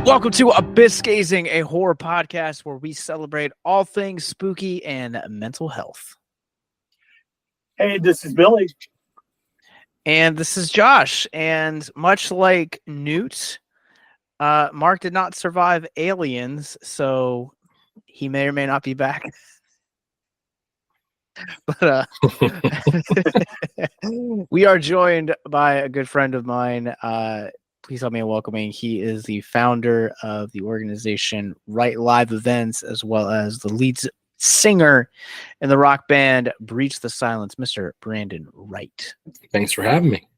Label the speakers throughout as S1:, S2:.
S1: Welcome to Abyss Gazing, a horror podcast where we celebrate all things spooky and mental health.
S2: Hey, this is Billy.
S1: And this is Josh. And much like Newt, Mark did not survive aliens, so he may or may not be back. But we are joined by a good friend of mine. Please help me in welcoming. He is the founder of the organization Wright-live-events, as well as the lead singer in the rock band Breach the Silence, Mr. Brandon Wright.
S3: Thanks for having me.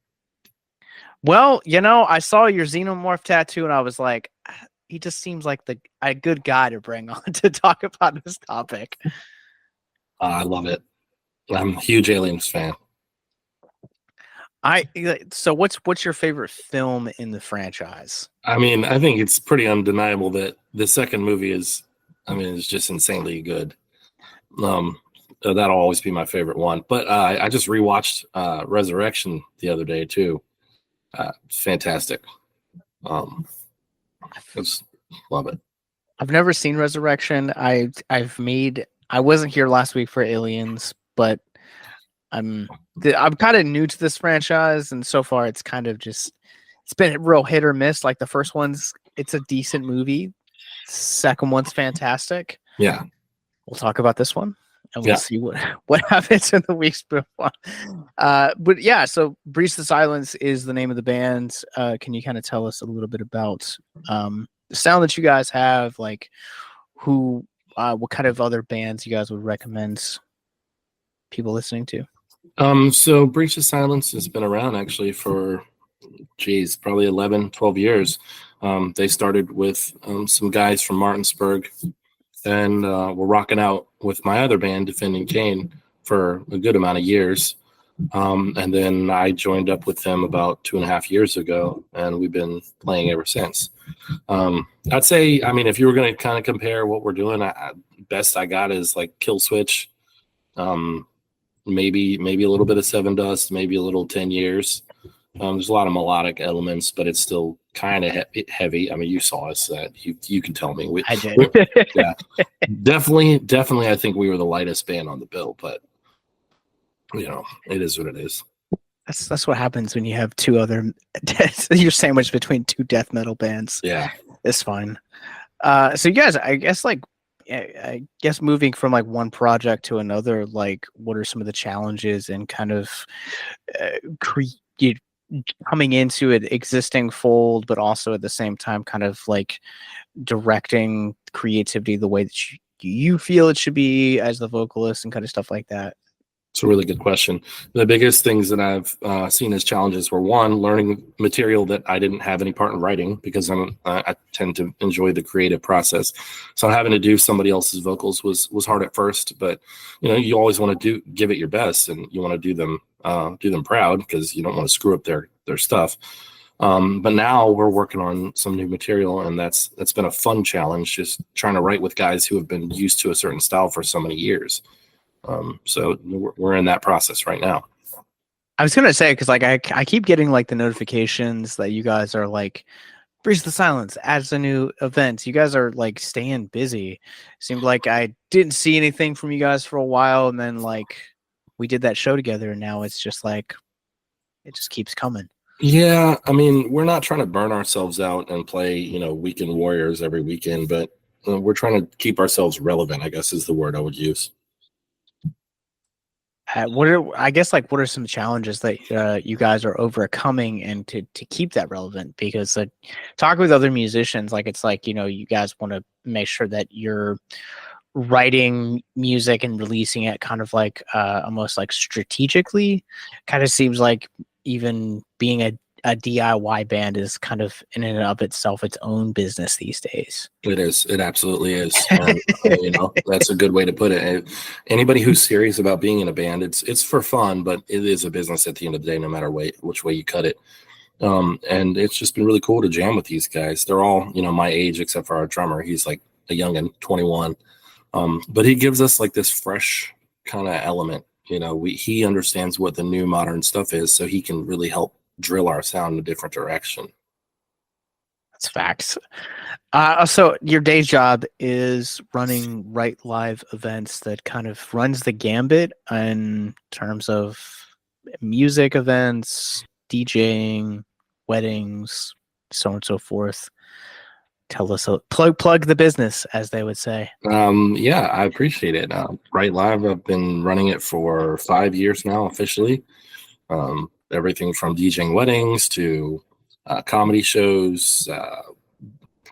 S1: Well, you know, I saw your xenomorph tattoo, and I was like, he just seems like a good guy to bring on to talk about this topic.
S3: I love it. I'm a huge Aliens fan.
S1: So what's your favorite film in the franchise?
S3: I mean, I think it's pretty undeniable that the second movie is just insanely good. That'll always be my favorite one. But I just rewatched Resurrection the other day too. Fantastic. Just love it.
S1: I've never seen Resurrection. I wasn't here last week for Aliens, but I'm kind of new to this franchise, and so far it's been real hit or miss. Like the first it's a decent movie. Second one's fantastic.
S3: Yeah.
S1: We'll talk about this one, and we'll see what happens in the weeks before. But yeah, so Breach the Silence is the name of the band. Can you kind of tell us a little bit about the sound that you guys have? Like what kind of other bands you guys would recommend people listening to?
S3: So Breach the Silence has been around actually for probably 11, 12 years. They started with some guys from Martinsburg, and were rocking out with my other band, Defending Kane, for a good amount of years. And then I joined up with them about 2.5 years ago, and we've been playing ever since. I'd say, if you were going to kind of compare what we're doing, best I got is like Kill Switch, maybe a little bit of Seven Dust, maybe a little 10 Years. There's a lot of melodic elements, but it's still kind of heavy. I mean, you saw us. You can tell me.
S1: I did.
S3: Yeah, definitely. I think we were the lightest band on the bill, but it is what it is.
S1: That's what happens when you have two other. You're sandwiched between two death metal bands.
S3: Yeah,
S1: it's fine. So you guys, I guess moving from like one project to another, like what are some of the challenges and kind of coming into an existing fold, but also at the same time kind of like directing creativity the way that you feel it should be as the vocalist and kind of stuff like that?
S3: It's a really good question. The biggest things that I've seen as challenges were, one, learning material that I didn't have any part in writing, because I tend to enjoy the creative process. So having to do somebody else's vocals was hard at first, but you always want to give it your best, and you want to do them proud, because you don't want to screw up their stuff. But now we're working on some new material, and that's been a fun challenge, just trying to write with guys who have been used to a certain style for so many years. So we're in that process right now.
S1: I was gonna say, because like I keep getting like the notifications that you guys are like Breach the Silence adds a new event. You guys are like staying busy. Seemed like I didn't see anything from you guys for a while, and then like we did that show together, and now it's just like it just keeps coming.
S3: Yeah, we're not trying to burn ourselves out and play weekend warriors every weekend, but we're trying to keep ourselves relevant, I guess is the word I would use.
S1: What are some challenges that you guys are overcoming, and to keep that relevant? Because talking with other musicians, like it's like you guys want to make sure that you're writing music and releasing it kind of like almost like strategically. Kind of seems like even being a DIY band is kind of in and of itself its own business these days.
S3: It is. It absolutely is. That's a good way to put it. Anybody who's serious about being in a band, it's for fun, but it is a business at the end of the day, no matter which way you cut it. And it's just been really cool to jam with these guys. They're all, my age, except for our drummer. He's like a youngin', 21. But he gives us like this fresh kind of element. He understands what the new modern stuff is, so he can really help drill our sound in a different direction.
S1: That's facts. So your day job is running Right-Live-Events that kind of runs the gambit in terms of music events, DJing, weddings, so on and so forth. Tell us, plug the business, as they would say.
S3: Yeah, I appreciate it. Right Live, I've been running it for 5 years now officially. Everything from DJing weddings to comedy shows,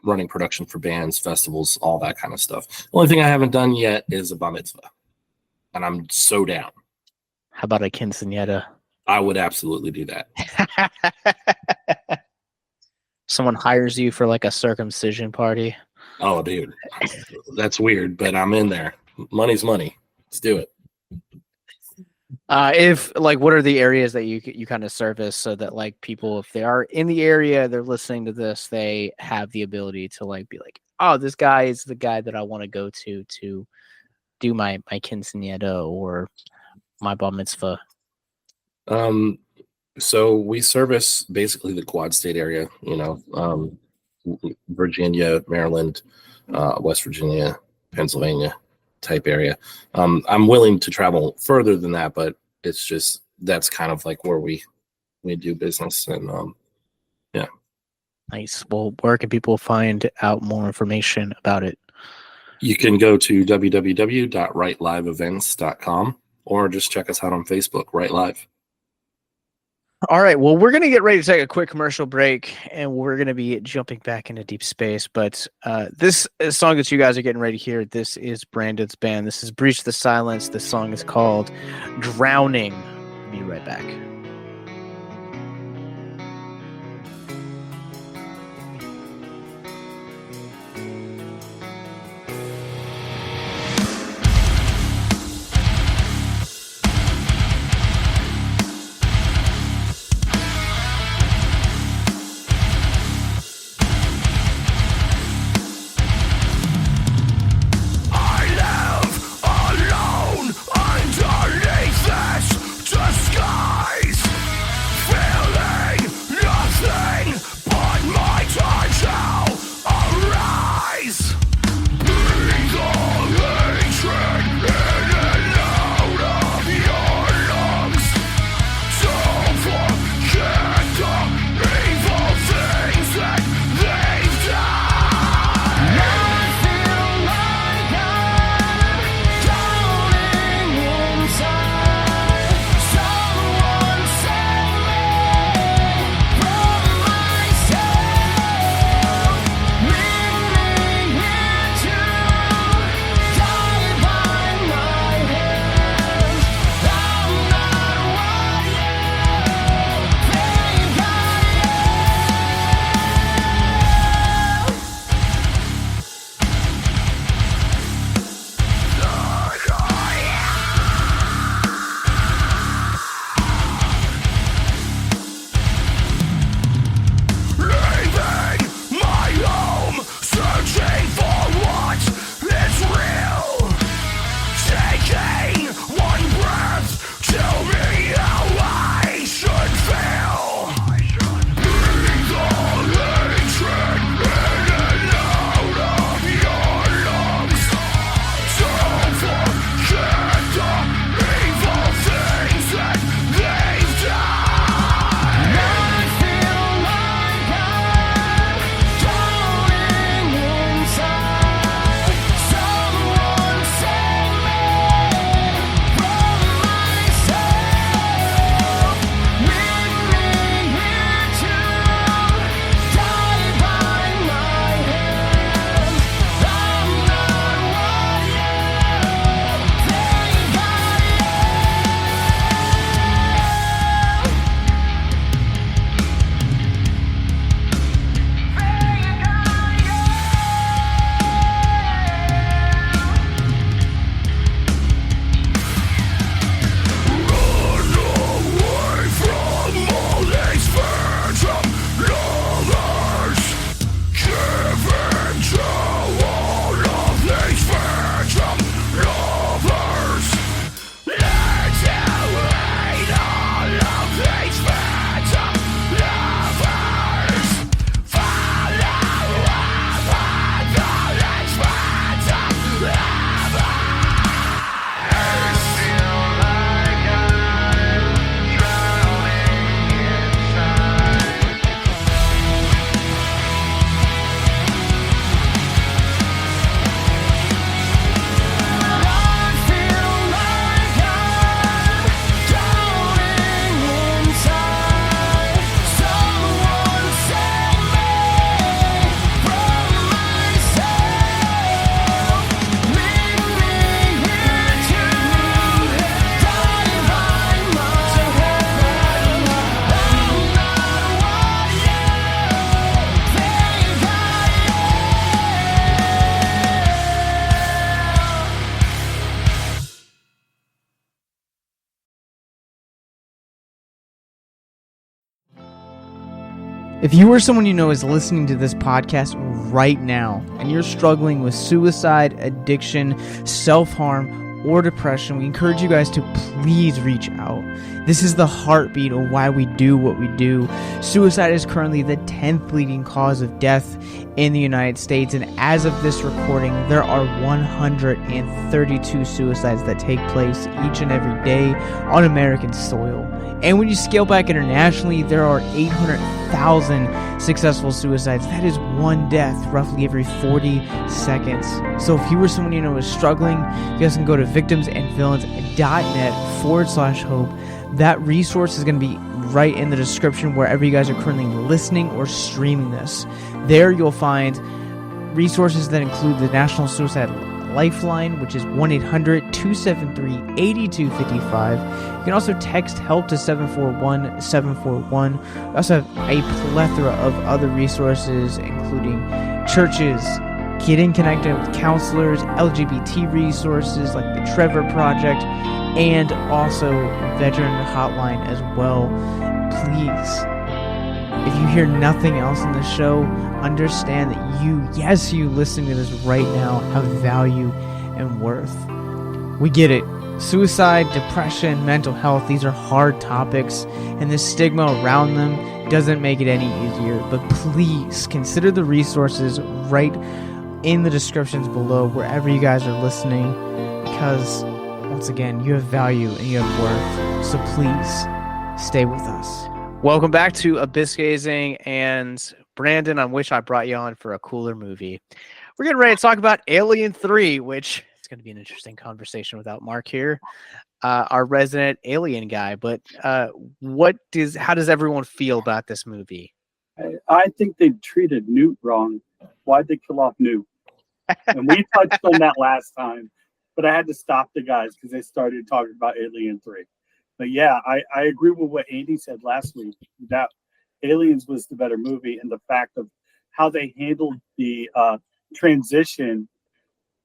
S3: running production for bands, festivals, all that kind of stuff. The only thing I haven't done yet is a bar mitzvah, and I'm so down.
S1: How about a quinceañera?
S3: I would absolutely do that.
S1: Someone hires you for like a circumcision party.
S3: Oh, dude, that's weird, but I'm in there. Money's money. Let's do it.
S1: If like, what are the areas that you kind of service so that like people, if they are in the area, they're listening to this, they have the ability to like be like, oh, this guy is the guy that I want to go to do my quinceañera or my bar mitzvah.
S3: So we service basically the Quad State area, Virginia, Maryland, West Virginia, Pennsylvania type area. I'm willing to travel further than that, but it's just, that's kind of like where we do business. And yeah.
S1: Nice. Well, where can people find out more information about it?
S3: You can go to www.wright-live-events.com or just check us out on Facebook, Right Live.
S1: All right. Well, we're going to get ready to take a quick commercial break, and we're going to be jumping back into deep space. But this song that you guys are getting ready to hear, this is Brandon's band. This is Breach the Silence. The song is called Drowning. Be right back.
S4: Underneath this disguise If you or someone you know is listening to this podcast right now and you're struggling with suicide, addiction, self-harm, or depression, we encourage you guys to please reach out. This is the heartbeat of why we do what we do. Suicide is currently the 10th leading cause of death in the United States, and as of this recording, there are 132 suicides that take place each and every day on American soil. And when you scale back internationally, there are 800,000 successful suicides. That is one death roughly every 40 seconds. So if you or someone you know is struggling, you guys can go to victimsandvillains.net/hope. That resource is going to be right in the description wherever you guys are currently listening or streaming this. There you'll find resources that include the National Suicide Lifeline, which is 1-800-273-8255. You can also text HELP to 741-741. We also have a plethora of other resources, including churches, getting connected with counselors, LGBT resources like the Trevor Project, and also veteran hotline as well. Please, if you hear nothing else in the show, understand that you listening to this right now, have value and worth. We get it. Suicide, depression, mental health, these are hard topics, and the stigma around them doesn't make it any easier. But please consider the resources right in the descriptions below wherever you guys are listening, because once again, you have value and you have worth. So please stay with us.
S1: Welcome back to Abyss Gazing, and Brandon, I wish I brought you on for a cooler movie. We're getting ready to talk about Alien 3, which is going to be an interesting conversation without Mark here, our resident alien guy. But how does everyone feel about this movie?
S2: I think they treated Newt wrong. Why'd they kill off Newt? And we touched on that last time, but I had to stop the guys because they started talking about Alien 3. But yeah, I agree with what Andy said last week, that Aliens was the better movie, and the fact of how they handled the transition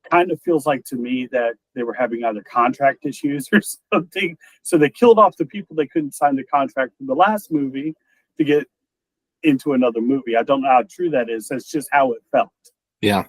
S2: kind of feels like to me that they were having either contract issues or something. So they killed off the people they couldn't sign the contract for the last movie to get into another movie. I don't know how true that is. That's just how it felt.
S3: Yeah.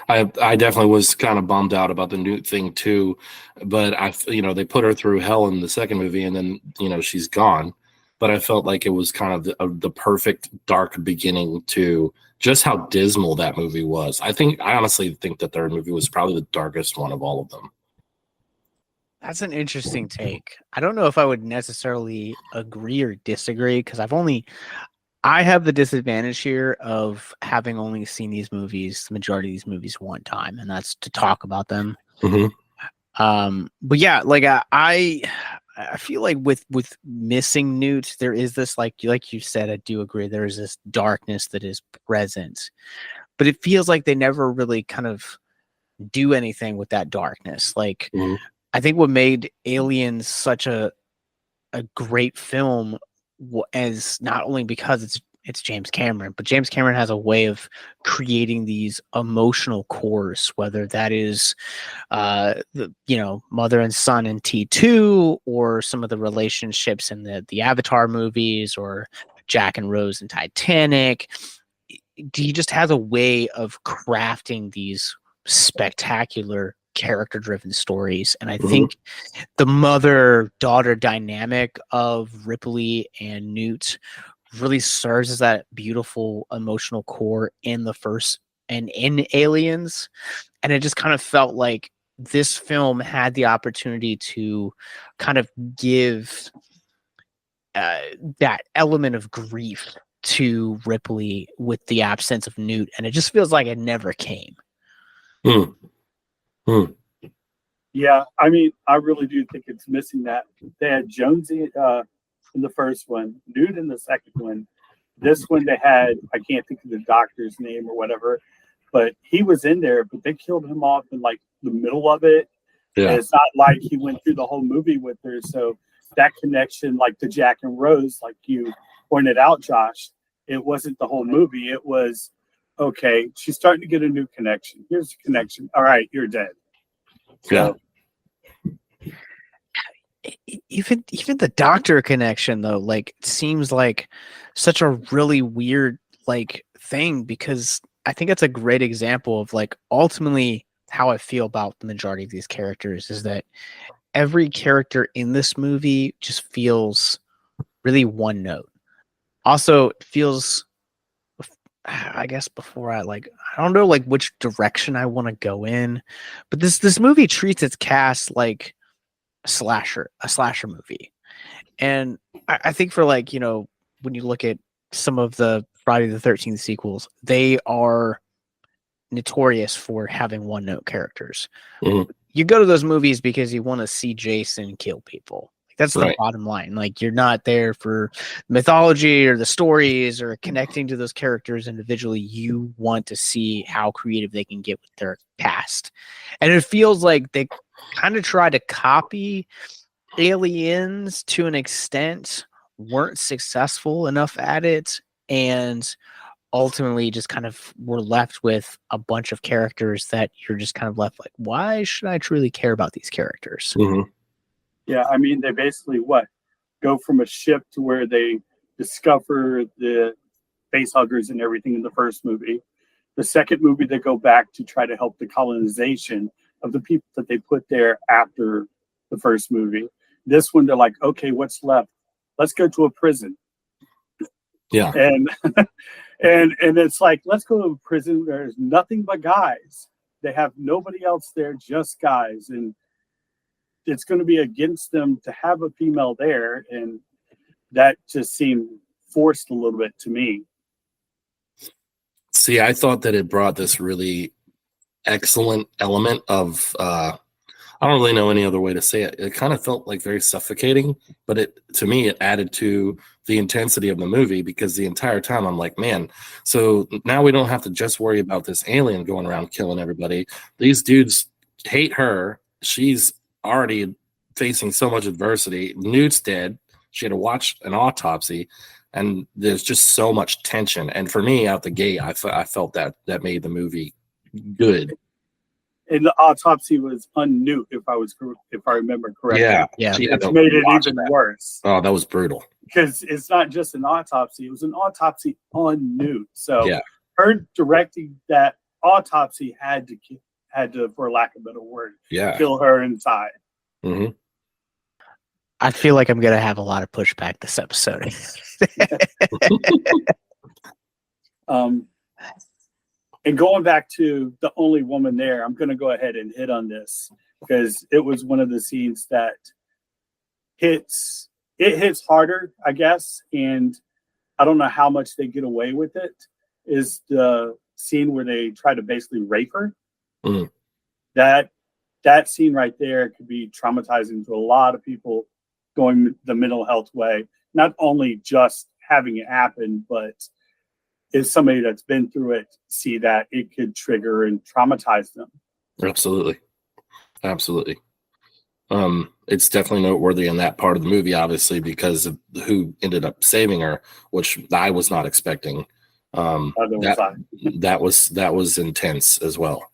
S3: I definitely was kind of bummed out about the Newt thing too, but they put her through hell in the second movie, and then she's gone. But I felt like it was kind of the perfect dark beginning to just how dismal that movie was. I honestly think the third movie was probably the darkest one of all of them.
S1: That's an interesting take. I don't know if I would necessarily agree or disagree, because I have the disadvantage here of having only seen the majority of these movies one time, and that's to talk about them.
S3: Mm-hmm.
S1: But yeah, like I feel like with missing Newt, there is this like you said, I do agree, there is this darkness that is present, but it feels like they never really kind of do anything with that darkness. Like,
S3: mm-hmm.
S1: I think what made Aliens such a great film as not only because it's James Cameron, but James Cameron has a way of creating these emotional cores, whether that is mother and son in T2, or some of the relationships in the Avatar movies, or Jack and Rose in Titanic. He just has a way of crafting these spectacular character-driven stories, and I think the mother-daughter dynamic of Ripley and Newt really serves as that beautiful emotional core in the first and in Aliens. And it just kind of felt like this film had the opportunity to kind of give that element of grief to Ripley with the absence of Newt, and it just feels like it never came.
S2: Yeah, I mean, I really do think it's missing that. They had Jonesy in the first one, Newt in the second one. This one they had, I can't think of the doctor's name or whatever, but he was in there, but they killed him off in like the middle of it. Yeah. And it's not like he went through the whole movie with her. So that connection, like the Jack and Rose, like you pointed out, Josh, it wasn't the whole movie. It was, okay, she's starting to get a new connection. Here's the connection. All right, you're dead. So,
S1: yeah. even the doctor connection though, like it seems like such a really weird like thing, because I think it's a great example of like ultimately how I feel about the majority of these characters is that every character in this movie just feels really one note. Also, it feels, I guess before I don't know like which direction I want to go in, but this movie treats its cast like a slasher movie. And I think for like, when you look at some of the Friday the 13th sequels, they are notorious for having one note characters.
S3: Mhm.
S1: You go to those movies because you want to see Jason kill people. Like, that's the
S3: Right.
S1: bottom line. Like, you're not there for mythology or the stories or connecting to those characters individually. You want to see how creative they can get with their cast. And it feels like they kind of try to copy Aliens to an extent, weren't successful enough at it, and ultimately just kind of were left with a bunch of characters that you're just kind of left like, why should I truly care about these characters?
S3: Mhm.
S2: Yeah, I mean, they basically go from a ship to where they discover the face huggers and everything in the first movie. The second movie, they go back to try to help the colonization of the people that they put there after the first movie. This one, they're like, okay, what's left? Let's go to a prison.
S3: Yeah.
S2: And and it's like, let's go to a prison. There's nothing but guys. They have nobody else there, just guys. And it's going to be against them to have a female there. And that just seemed forced a little bit to me.
S3: See, I thought that it brought this really excellent element of I don't really know any other way to say it. It kind of felt like very suffocating, but to me it added to the intensity of the movie, because the entire time I'm like, man, so now we don't have to just worry about this alien going around killing everybody. These dudes hate her. She's already facing so much adversity. Newt's dead. She had to watch an autopsy, and there's just so much tension. And for me, out the gate, I felt that made the movie good.
S2: And the autopsy was un-Newt, if I remember correctly.
S1: Yeah.
S2: Which made it even worse.
S3: Oh, that was brutal.
S2: Because it's not just an autopsy; it was an autopsy on Newt. So
S3: Yeah.
S2: her directing that autopsy had to, for lack of a better word,
S3: Yeah.
S2: kill her inside.
S3: Mm-hmm.
S1: I feel like I'm going to have a lot of pushback this episode.
S2: And going back to the only woman there, I'm going to go ahead and hit on this because it was one of the scenes that hits harder, I guess. And I don't know how much they get away with it, is the scene where they try to basically rape her.
S3: Mm.
S2: That scene right there could be traumatizing to a lot of people going the mental health way, not only just having it happen, but if somebody that's been through it see that, it could trigger and traumatize them.
S3: Absolutely. It's definitely noteworthy in that part of the movie, obviously, because of who ended up saving her, which I was not expecting. That was intense as well.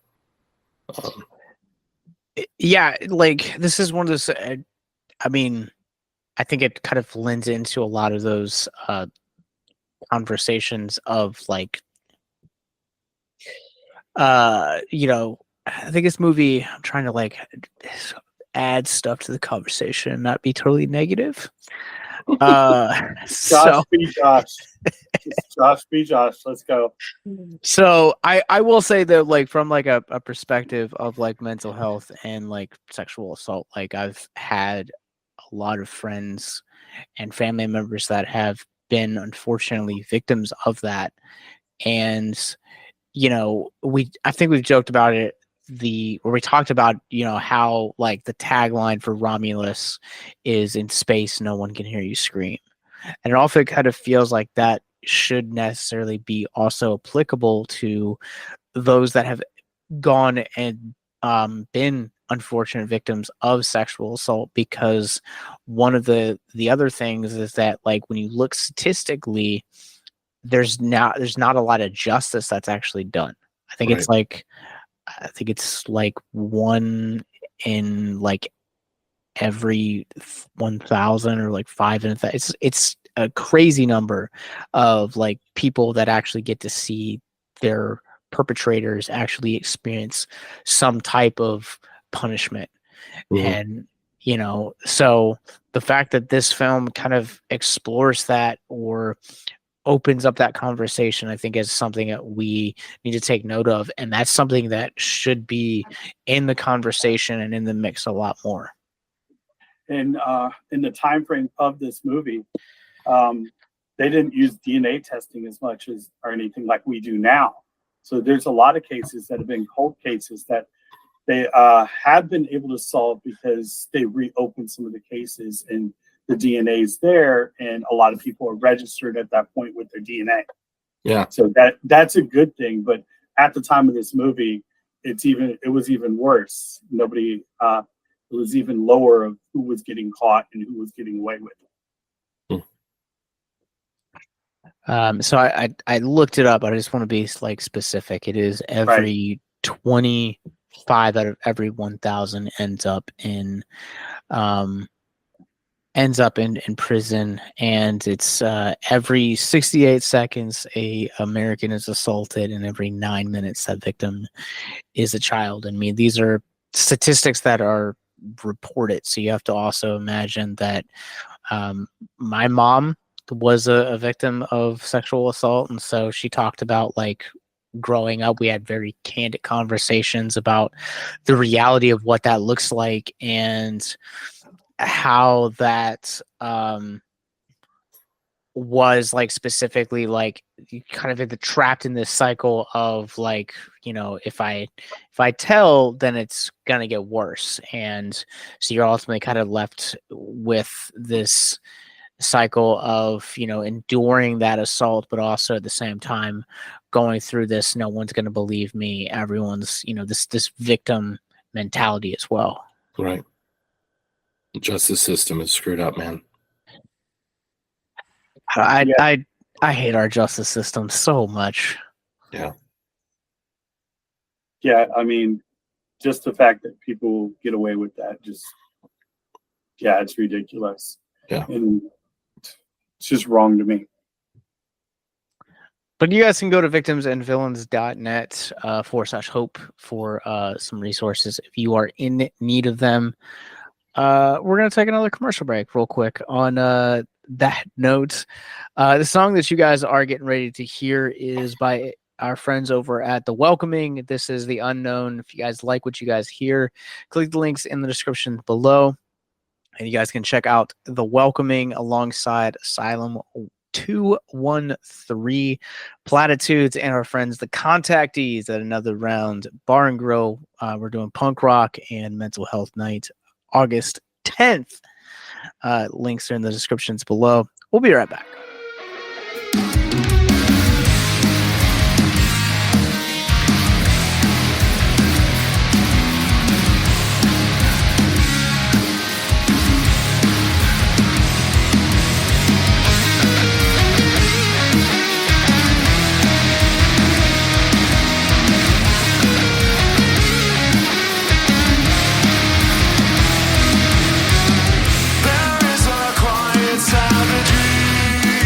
S1: Yeah, like this is one of those. I mean, I think it kind of lends into a lot of those conversations of like, I think this movie, I'm trying to like add stuff to the conversation and not be totally negative.
S2: Josh be Josh. Let's go.
S1: So I will say that, like, from like a perspective of like mental health and like sexual assault, like I've had a lot of friends and family members that have been unfortunately victims of that. And I think we've joked about it where we talked about how like the tagline for Romulus is, "In space no one can hear you scream," and it also kind of feels like that should necessarily be also applicable to those that have gone and been unfortunate victims of sexual assault, because one of the other things is that, like, when you look statistically, there's not a lot of justice that's actually done. I think it's like 1 in like every 1,000 or like 5 in a it's a crazy number of like people that actually get to see their perpetrators actually experience some type of punishment. And so the fact that this film kind of explores that or opens up that conversation, I think is something that we need to take note of, and that's something that should be in the conversation and in the mix a lot more.
S2: And in the time frame of this movie, they didn't use DNA testing as much as or anything like we do now. So there's a lot of cases that have been cold cases that they have been able to solve because they reopened some of the cases and the DNA is there, and a lot of people are registered at that point with their DNA.
S3: Yeah.
S2: So that's a good thing. But at the time of this movie, it was even worse. Nobody, it was even lower of who was getting caught and who was getting away with it.
S1: So I looked it up, but I just want to be like specific. It is every 25 out of every 1,000 ends up in prison, and it's every 68 seconds a American is assaulted, and every 9 minutes that victim is a child. I mean, these are statistics that are reported, so you have to also imagine that my mom was a victim of sexual assault, and so she talked about like growing up, we had very candid conversations about the reality of what that looks like and how that was like specifically like kind of trapped in this cycle of like, if I tell, then it's gonna get worse, and so you're ultimately kind of left with this cycle of enduring that assault, but also at the same time going through this no one's going to believe me, everyone's this victim mentality as well.
S3: Right. The justice system is screwed up, man.
S1: I hate our justice system so much.
S3: Yeah
S2: I mean, just the fact that people get away with that, it's ridiculous. And it's just wrong to me.
S1: But you guys can go to victimsandvillains.net /hope for some resources if you are in need of them. We're going to take another commercial break real quick. On that note, the song that you guys are getting ready to hear is by our friends over at The Welcoming. This is The Unknown. If you guys like what you guys hear, click the links in the description below, and you guys can check out The Welcoming alongside Asylum 213, Platitudes, and our friends The Contactees at Another Round Bar and Grill. We're doing punk rock and mental health night August 10th. Links are in the descriptions below. We'll be right back.
S5: There is a quiet savagery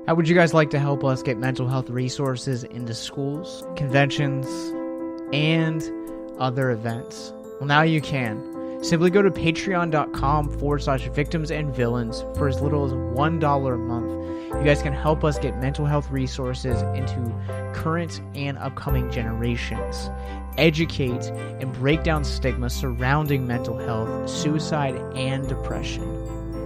S4: How would you guys like to help us get mental health resources into schools, conventions, and other events? Well, now you can. Simply go to patreon.com/victims and villains for as little as $1 a month. You guys can help us get mental health resources into current and upcoming generations, educate and break down stigma surrounding mental health, suicide, and depression.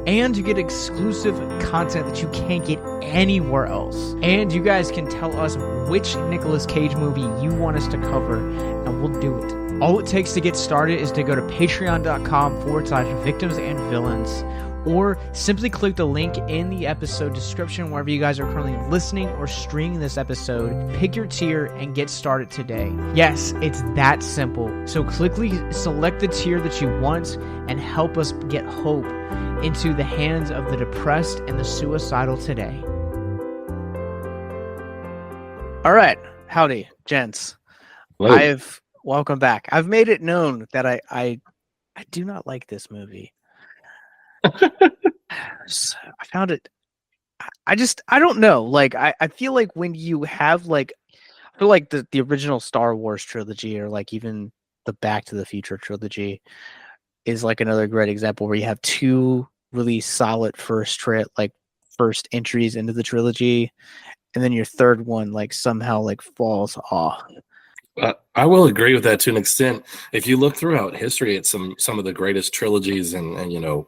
S4: And you get exclusive content that you can't get anywhere else. And you guys can tell us which Nicolas Cage movie you want us to cover, and we'll do it. All it takes to get started is to go to patreon.com/victims and villains, or simply click the link in the episode description wherever you guys are currently listening or streaming this episode. Pick your tier and get started today. Yes, it's that simple. So quickly select the tier that you want and help us get hope into the hands of the depressed and the suicidal today.
S1: All right. Howdy, gents.
S3: Hello.
S1: Welcome back. I've made it known that I do not like this movie. So I found it. I don't know. Like I feel like when you have I feel like the original Star Wars trilogy, or like even the Back to the Future trilogy, is like another great example where you have two really solid first entries into the trilogy, and then your third one somehow falls off.
S3: I will agree with that to an extent. If you look throughout history at some of the greatest trilogies and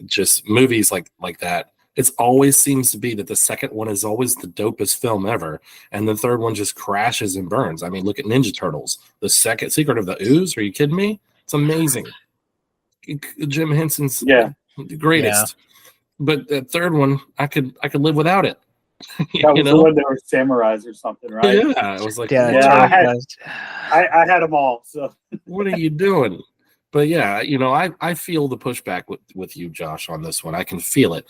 S3: just movies like that, it always seems to be that the second one is always the dopest film ever, and the third one just crashes and burns. I mean, look at Ninja Turtles. The second Secret of the Ooze. Are you kidding me? It's amazing. Jim Henson's the greatest. Yeah. But the third one, I could live without it.
S2: That was the one that were samurais or something, right?
S3: Yeah, it was like,
S2: I had them all. So
S3: what are you doing? But yeah, I feel the pushback with you, Josh, on this one. I can feel it.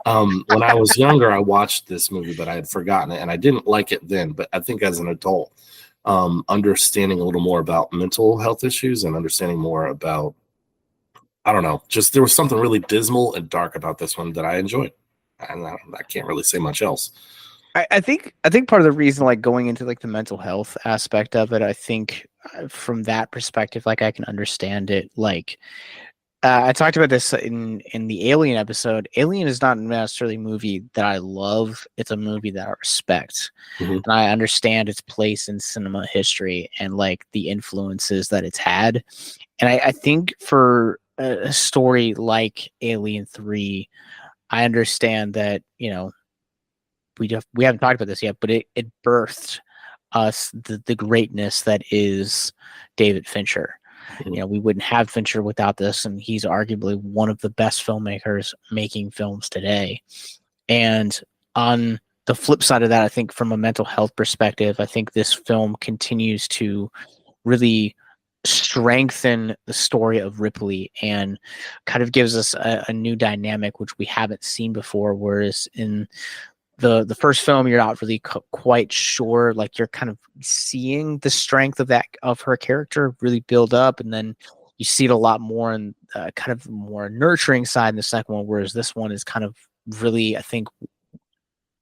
S3: When I was younger, I watched this movie, but I had forgotten it, and I didn't like it then. But I think as an adult, understanding a little more about mental health issues and understanding more about, I don't know, just there was something really dismal and dark about this one that I enjoyed. And I can't really say much else.
S1: I think part of the reason, going into the mental health aspect of it, I think from that perspective, I can understand it. I talked about this in the Alien episode. Alien is not necessarily a movie that I love. It's a movie that I respect, and I understand its place in cinema history and the influences that it's had. And I think for a story like Alien 3, I understand that, we haven't talked about this yet, but it birthed us the greatness that is David Fincher. We wouldn't have Fincher without this, and he's arguably one of the best filmmakers making films today. And on the flip side of that, I think from a mental health perspective, I think this film continues to really strengthen the story of Ripley and kind of gives us a new dynamic which we haven't seen before, whereas in the first film you're not really quite sure, you're kind of seeing the strength of her character really build up, and then you see it a lot more in kind of more nurturing side in the second one, whereas this one is kind of really, I think,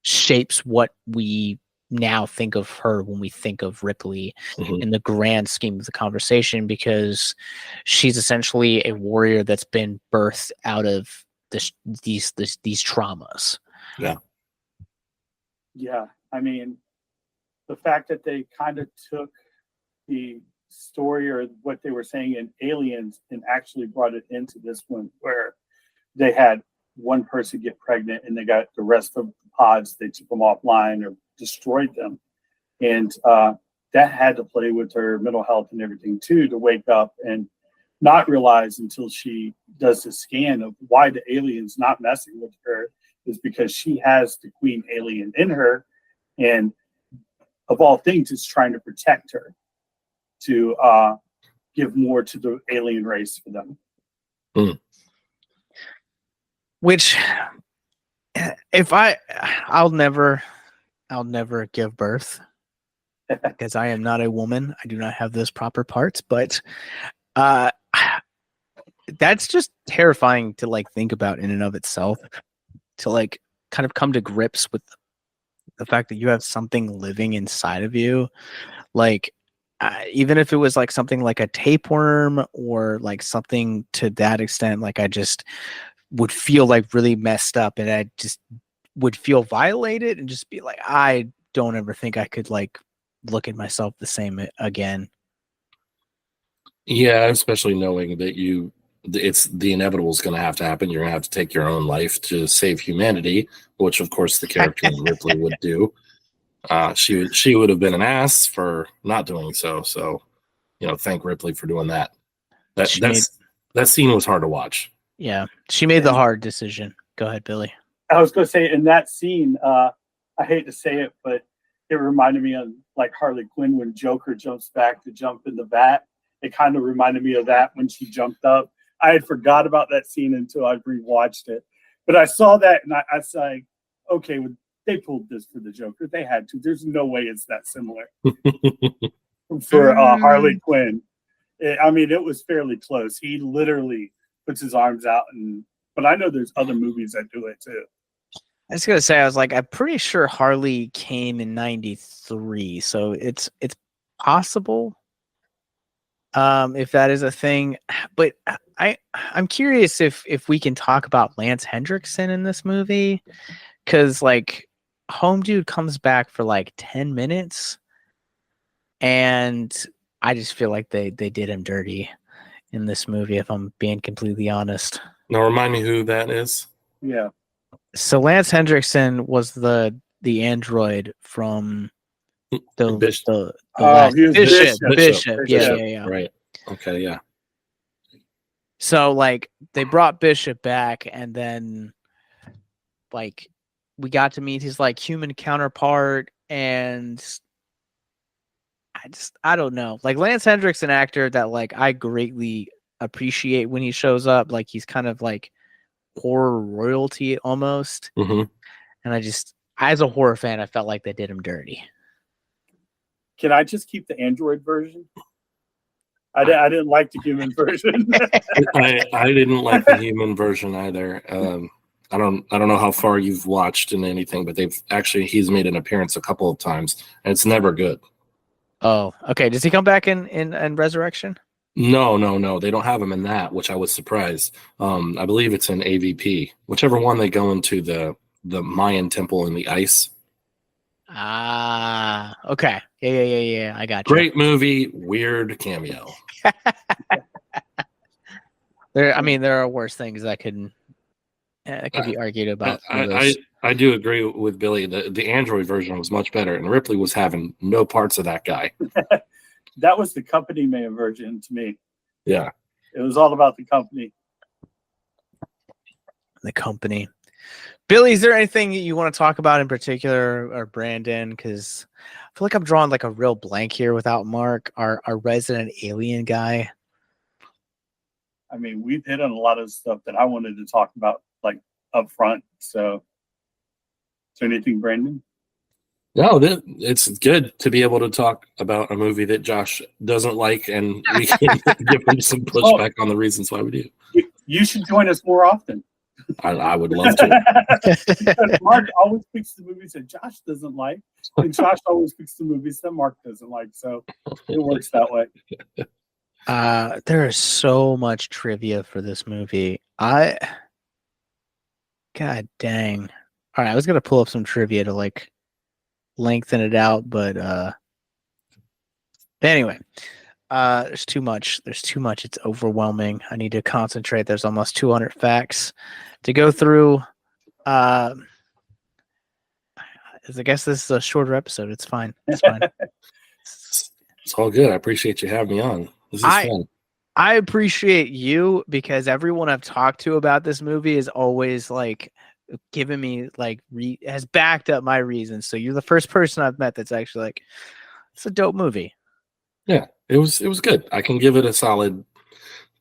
S1: shapes what we now think of her when we think of Ripley in the grand scheme of the conversation, because she's essentially a warrior that's been birthed out of these traumas.
S2: Yeah. I mean, the fact that they kind of took the story or what they were saying in Aliens and actually brought it into this one, where they had one person get pregnant and they got the rest of the pods, they took them offline or destroyed them, and that had to play with her mental health and everything too, to wake up and not realize until she does the scan of why the alien's not messing with her is because she has the queen alien in her, and of all things is trying to protect her, to give more to the alien race for them.
S1: Which, if I'll never give birth because I am not a woman. I do not have those proper parts, but that's just terrifying to think about in and of itself, to kind of come to grips with the fact that you have something living inside of you, like even if it was like something like a tapeworm or like something to that extent, like I just would feel like really messed up, and I just would feel violated and just be like, I don't ever think I could like look at myself the same again.
S3: Yeah, especially knowing that it's the inevitable is going to happen. You're going to have to take your own life to save humanity, which of course the character in Ripley would do. She would have been an ass for not doing so. So, thank Ripley for doing that. That scene was hard to watch.
S1: Yeah, she made the hard decision. Go ahead, Billy.
S2: I was going to say in that scene, I hate to say it, but it reminded me of like Harley Quinn when Joker jumps back to jump in the vat. It kind of reminded me of that when she jumped up. I had forgot about that scene until I rewatched it, but I saw that and I was like, okay, they pulled this for the Joker. They had to. There's no way it's that similar for Harley Quinn. It was fairly close. He literally puts his arms out, but I know there's other movies that do it too.
S1: I was gonna say, I'm pretty sure Harley came in '93, so it's possible, if that is a thing. But I'm curious if we can talk about Lance Hendrickson in this movie, because like Home Dude comes back for like 10 minutes, and I just feel like they did him dirty in this movie, if I'm being completely honest.
S3: Now remind me who that is.
S2: Yeah.
S1: So Lance Hendrickson was the android from the
S3: Bishop.
S1: Bishop. Yeah.
S3: Right. Okay. Yeah.
S1: So like they brought Bishop back, and then like we got to meet his like human counterpart, and I don't know. Like Lance Hendrickson, actor that like I greatly appreciate when he shows up. Like he's kind of like horror royalty almost.
S3: Mm-hmm.
S1: And as a horror fan, I felt like they did him dirty.
S2: Can I just keep the Android version? I didn't like the human version.
S3: I didn't like the human version either. I don't know how far you've watched in anything, but he's made an appearance a couple of times, and it's never good.
S1: Oh, okay. Does he come back in Resurrection?
S3: No. They don't have him in that, which I was surprised. I believe it's in AVP, whichever one they go into the Mayan temple in the ice.
S1: Ah, okay. Yeah. I got you.
S3: Great movie, weird cameo.
S1: There are worse things that could be argued about.
S3: I do agree with Billy. The Android version was much better, and Ripley was having no parts of that guy.
S2: That was the company man version to me.
S3: Yeah.
S2: It was all about the company.
S1: The company. Billy, is there anything you want to talk about in particular, or Brandon? Because I feel like I'm drawing like a real blank here without Mark, our resident alien guy.
S2: We've hit on a lot of stuff that I wanted to talk about, like up front. So, is there anything, Brandon?
S3: No, it's good to be able to talk about a movie that Josh doesn't like, and we can give him some pushback on the reasons why we do.
S2: You should join us more often.
S3: I would love to.
S2: Because Mark always picks the movies that Josh doesn't like, and Josh always picks the movies that Mark doesn't like. So it works that way.
S1: There is so much trivia for this movie. God dang. All right, I was gonna pull up some trivia to like lengthen it out, but anyway, there's too much. It's overwhelming. I need to concentrate. There's almost 200 facts to go through. I guess this is a shorter episode. It's fine. It's
S3: all good. I appreciate you having me on. This is fun.
S1: I appreciate you, because everyone I've talked to about this movie is always like given me like has backed up my reasons. So you're the first person I've met that's actually like, it's a dope movie.
S3: Yeah, it was good. I can give it a solid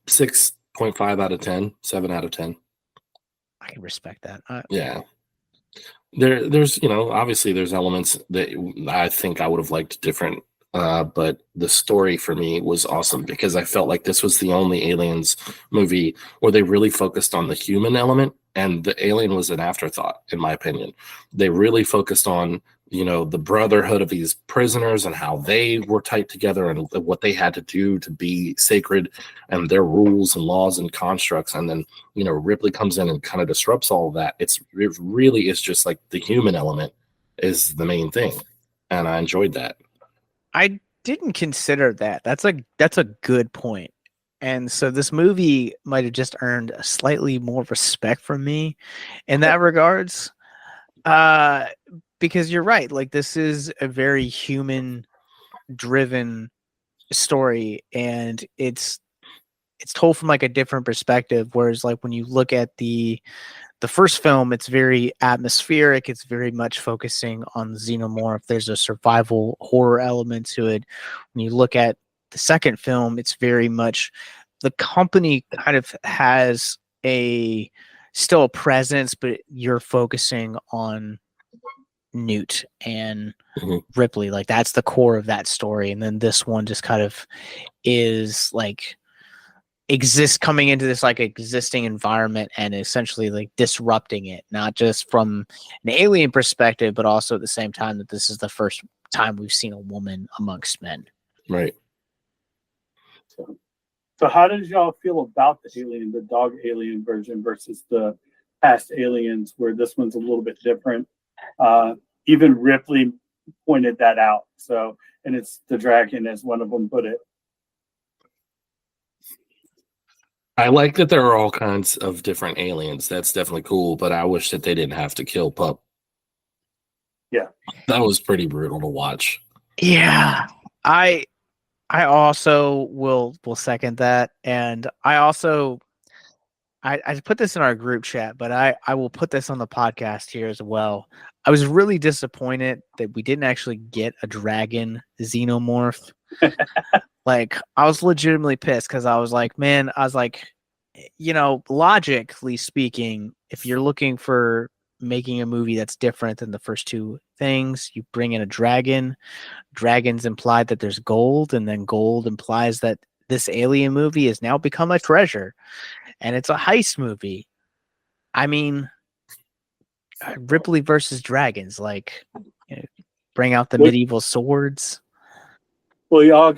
S3: 6.5 out of 10, 7 out of 10.
S1: I can respect that.
S3: Yeah. There's obviously there's elements that I think I would have liked different but the story for me was awesome because I felt like this was the only Aliens movie where they really focused on the human element, and the alien was an afterthought, in my opinion. They really focused on, the brotherhood of these prisoners and how they were tight together and what they had to do to be sacred and their rules and laws and constructs. And then, Ripley comes in and kind of disrupts all of that. It really is just like the human element is the main thing. And I enjoyed that.
S1: I didn't consider that. That's a good point. And so this movie might have just earned a slightly more respect from me in that regards. Because you're right. Like, this is a very human driven story, and it's told from like a different perspective. Whereas like when you look at the first film, it's very atmospheric. It's very much focusing on the xenomorph. There's a survival horror element to it. When you look at the second film, it's very much the company kind of has still a presence, but you're focusing on Newt and Ripley. Like, that's the core of that story. And then this one just kind of is like coming into this like existing environment and essentially like disrupting it, not just from an alien perspective, but also at the same time that this is the first time we've seen a woman amongst men.
S3: Right.
S2: So how did y'all feel about the dog alien version versus the past aliens, where this one's a little bit different? Even Ripley pointed that out. So, and it's the dragon, as one of them put it.
S3: I like that there are all kinds of different aliens. That's definitely cool, but I wish that they didn't have to kill Pup.
S2: Yeah.
S3: That was pretty brutal to watch.
S1: Yeah. I also will second that. And I also I put this in our group chat, but I will put this on the podcast here as well. I was really disappointed that we didn't actually get a dragon xenomorph. Like, I was legitimately pissed because I was like, logically speaking, if you're looking for making a movie that's different than the first two things, you bring in a dragon. Dragons implied that there's gold, and then gold implies that this alien movie has now become a treasure, and it's a heist movie. I mean, Ripley versus dragons, like, bring out the medieval swords.
S2: Well, y'all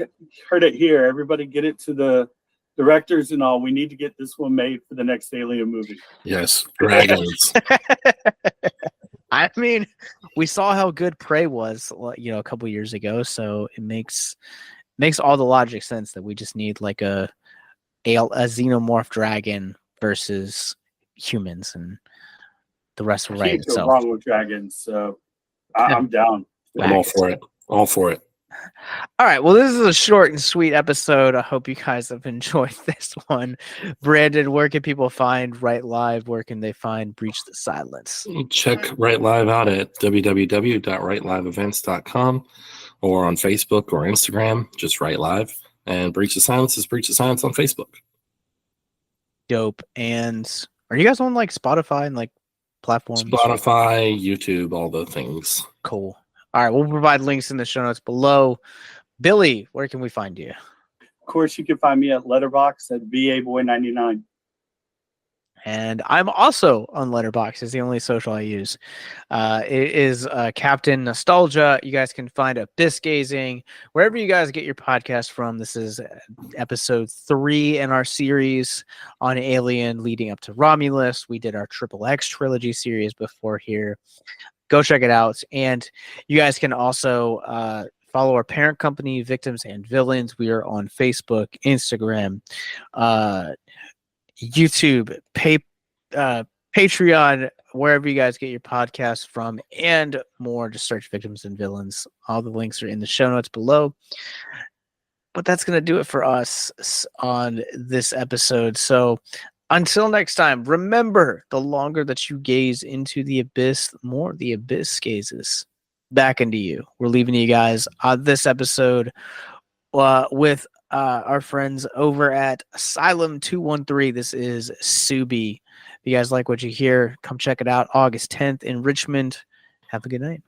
S2: heard it here. Everybody get it to the directors and all. We need to get this one made for the next alien movie.
S3: Yes, dragons.
S1: I mean, we saw how good Prey was, a couple years ago, so it makes all the logic sense that we just need like a xenomorph dragon versus humans, and the rest will write itself.
S2: Can't go wrong with dragons, so I'm down.
S3: I'm all for it. All for it.
S1: All right. Well, this is a short and sweet episode. I hope you guys have enjoyed this one. Brandon, where can people find Right Live? Where can they find Breach the Silence?
S3: Check Right Live out at www.wright-live-events.com or on Facebook or Instagram, just Right Live. And Breach the Silence is Breach the Silence on Facebook.
S1: Dope. And are you guys on like Spotify and like platforms?
S3: Spotify, YouTube, all the things.
S1: Cool. All right, we'll provide links in the show notes below. Billy, where can we find you?
S2: Of course, you can find me at Letterboxd at VABoy99.
S1: And I'm also on Letterboxd. It's the only social I use. It is Captain Nostalgia. You guys can find Abyss Gazing wherever you guys get your podcast from. This is episode 3 in our series on Alien leading up to Romulus. We did our Triple X trilogy series before here. Go check it out. And you guys can also follow our parent company, Victims and Villains. We are on Facebook, Instagram, YouTube, Patreon, wherever you guys get your podcasts from, and more. Just search Victims and Villains. All the links are in the show notes below. But that's going to do it for us on this episode. So until next time, remember, the longer that you gaze into the abyss, the more the abyss gazes back into you. We're leaving you guys on this episode with our friends over at Asylum 213. This is Subi. If you guys like what you hear, come check it out August 10th in Richmond. Have a good night.